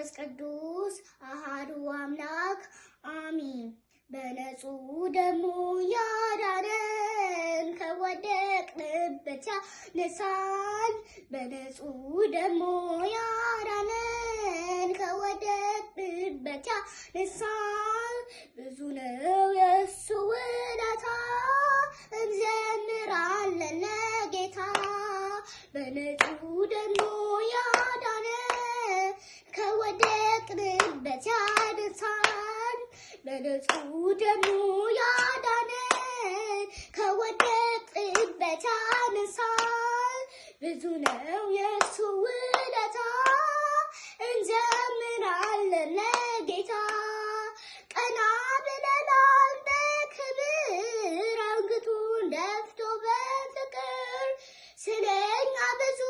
መንፈስ ቅዱስ አሐዱ አምላክ አሜን። በንጹህ ደሙ ያዳነን ከወደቅንበት ያነሳን በንጹህ ደሙ ያዳነን ከወደቅንበት ያነሳን ብዙ ነው የእሱ ውለታ እንዘምራለን ለጌታ በንጹህ ደሙ ያዳነን ከወደቅንበት ያነሳን በንጹህ ደሙ ያዳነን ከወደቅንበት ያነሳን ብዙ ነው የእሱ ውለታ እንዘምራለን ለጌታ ቀና ብለናል በክብር አንገቱን ደፍቶ በፍቅር ስለኛ ብዙ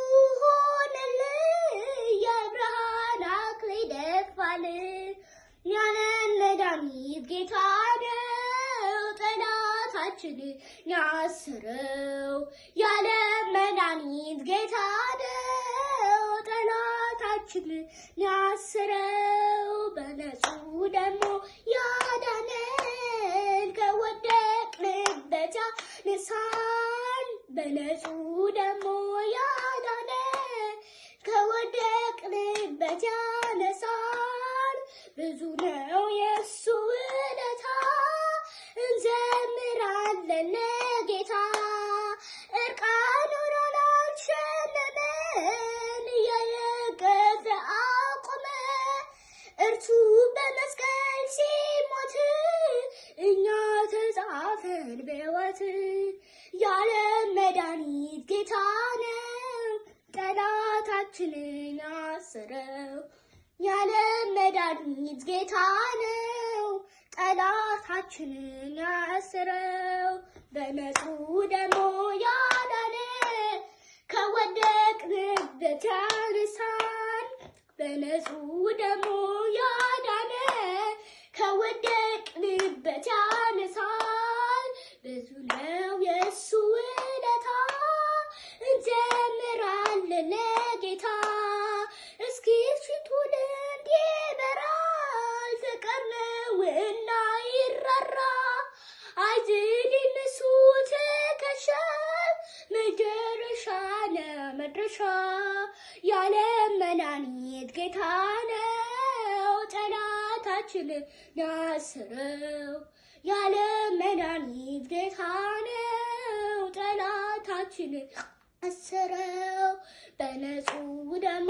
ሆነልን የብርሃን አክሊል ደፋልን ያለን መድኃኒት ጌታ ነው ጠላታችንን ያሰረው ያለን መድኃኒት ጌታ ነው ጠላታችንን ያሰረው በንጹህ ደሙ ያዳነን ከወደቅንበት ያነሳን በንጹህ ደሙ ያዳነን ከወደቅንበት ያነሳን ብዙ ነው የእሱ ውለታ እንዘምራለን ለጌታ እርቃኑን አልሸለመን እያለቀሰ አቆመ እርሱ በመስቀል ሲሞት እኛ ተጻፈን በሕይወት ያለን መድኃኒት ጌታ ነው ጠላታችንን ያሰረው ያለን መድኃኒት ጌታ ነው ጠላታችንን ያሰረው በንጹህ ደሙ ያዳነን ከወደቅንበት ያነሳን በንጹህ ደሙ ያዳነን ከወደቅንበት ያነሳን ብዙ ነው የእሱ ውለታ እንዘምራለን ለጌታ እስኪ ፊቱን እንዲበራል ፍቅር ነውና ይራራ አይዝልም እሱ ትከሻ መድረሻ ለመድረሻ ያለን መድኃኒት ጌታ ነው ጠላታችንን ያሰረው ያለን መድኃኒት ጌታ ነው ጠላታችንን ያሰረው በንጹህ ደሙ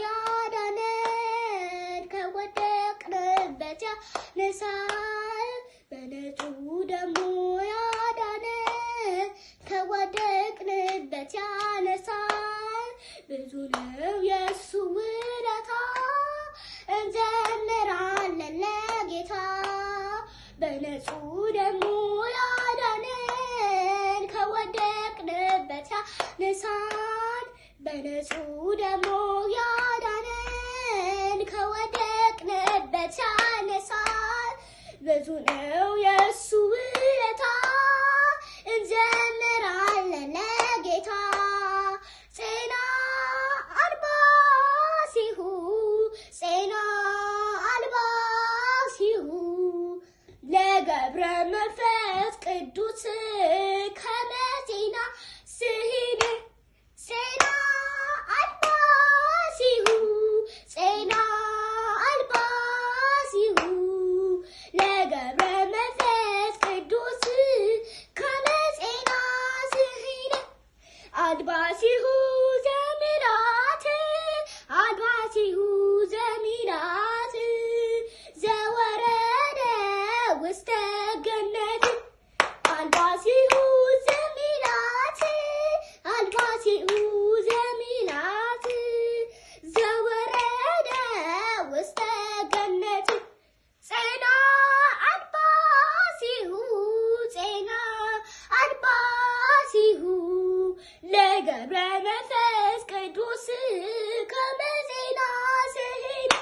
ያዳነን ከወደቅንበት ያነሳን በንጹህ ደሙ ያዳነን ከወደቅንበት ያነሳን ብዙ ነው የእሱ ውለታ እንዘምራለን ለጌታ በንጹህ ደሙ ያዳነን ከወደቅንበት ያነሳን በንጹህ ደሙ ያዳነን ከወደቅንበት ያነሳን ብዙ ነው የእሱ ውለታ እንዘምራለን ለጌታ ጼና አልባ ሲሁ ጼና አልባ ሲሁ ለገብረ መንፈስ ቅዱስ ከመዜና ስሂድ ጼና አልባ ሲሁ ጼና አልባ ሲሁ ለገብረ መንፈስ ቅዱስ ከመዜና ስሂድ አልባ ሲሁ ዘሚራት አልባ ሲሁ ዘሚራት ዘወረደ ውስተ ገነት አልባ ሲሁ ዘሚራት አልባ ሲሁ ዘሚራት ዘወረደ ውስተ ገነት ጼና አልባ ሲሁ ጼና አልባ ሲሁ ለገብረ መንፈስ ቅዱስ ከመዜና ስሂድ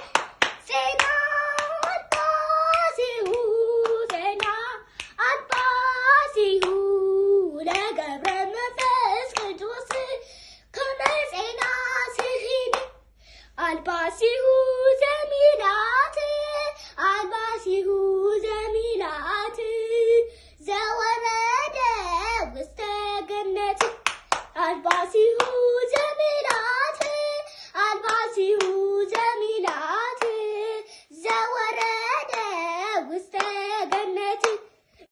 ጼና አልባ ሲሁ ጼና አልባ ሲሁ ለገብረ መንፈስ ቅዱስ ከመዜና ስሂድ አልባ ሲሁ ዘሚ አድባሲሁ